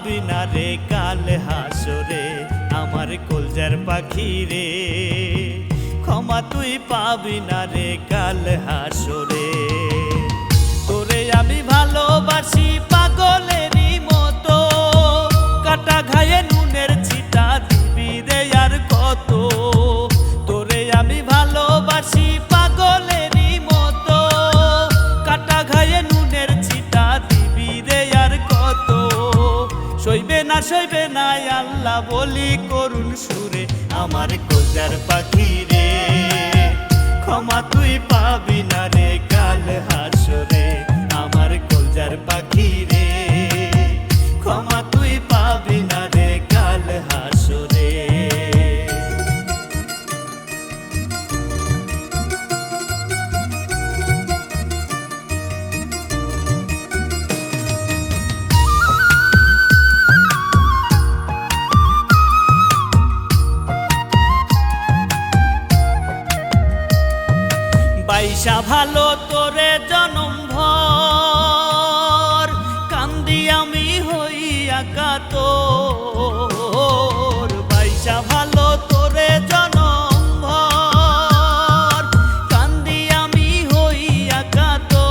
পাবি না রে কাল হাসরে আমার কলজার পাখি রে, ক্ষমা তুই পাবি না রে কাল হাসরে। তোরে আমি ভালোবাসি পাগলেরই মতো, কাটা ঘায়ে নুনের ছিটা দিবি রে আর কত। তোরে আমি ভালোবাসি পাগলেরই মতো, কাটা ঘায়ে নুনের ছিটা দিবি রে আর কত। সইবে না আল্লাহ বলি করুণ সুরে আমার কলজার পাখি রে, ক্ষমা তুই পাবি না রে কাল হাসরে আমার কলজার পাখি রে, ক্ষমা তুই পাবি না রে কাল হাসরে। বাইসা ভালো তোরে জনম ভর, কান্দি আমি হইয়া কাতর। বাইসা ভালো তোরে জনম ভর, কান্দি আমি হইয়া কাতর।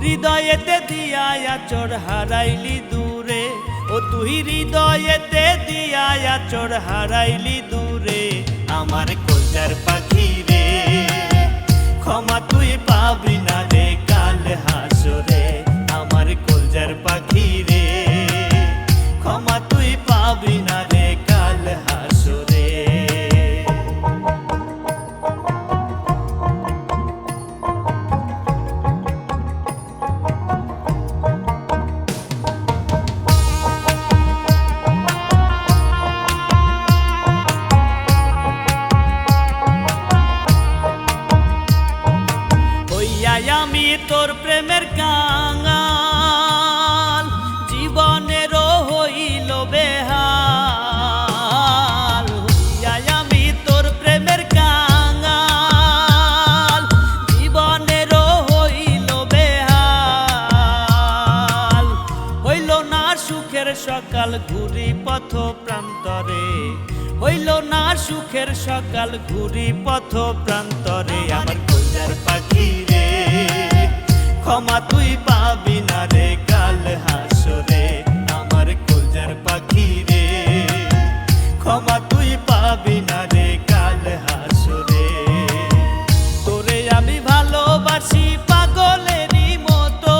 হৃদয়েতে দিয়া আচর হারাইলি দূরে, ও তুই হৃদয়েতে দিয়া আচর হারাইলি দূরে আমার কলজার পাখি রে, ক্ষমা তুই পাবি না রে কাল হাসরে আমার কলজার পাখি রে, ক্ষমা তুই পাবি না রে কাল হাসরে। আমি তোর প্রেমের কাঙাল, জীবনেরও হইল বেহাল। আমি তোর প্রেমের কাঙাল, জীবনেরও হইল বেহাল। হইল না সুখের সকাল ঘুরি পথ প্রান্তরে, হইল না সুখের সকাল ঘুরি পথ প্রান্তরে আমার কলজার পাখি রে, ক্ষমা তুই পাবি না রে কাল হাসরে আমার কলজার পাখি রে, ক্ষমা তুই পাবি না রে কাল হাসরে। তোরে আমি ভালোবাসি পাগলেরই মতো,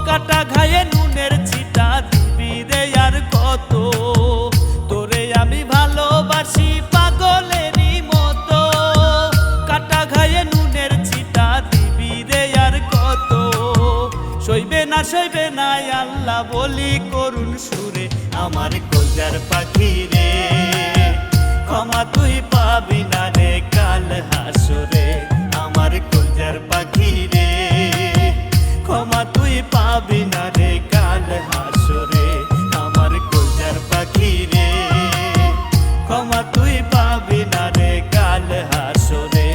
কাটা ঘায়ে নুনের ছিটা দিবি রে আর কত। তোরে আমি ভালোবাসি পাগলেরই মতো, কাটা ঘায়ে নুনের ছিটা দিবি রে আর কত। সইবে না আল্লাহ বলি করুণ সুরে আমার কলজার পাখি রে, ক্ষমা তুই পাবি না রে কাল হাসরে আমার কলজার পাখি রে, ক্ষমা তুই পাবি না রে কাল হাসরে আমার কলজার পাখি রে, ক্ষমা তুই পাবি না রে কাল হাসরে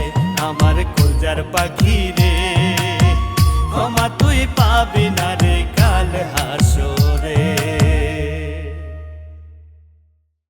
আমার কলজার পাখি রে, ক্ষমা তুই পাবি না রে।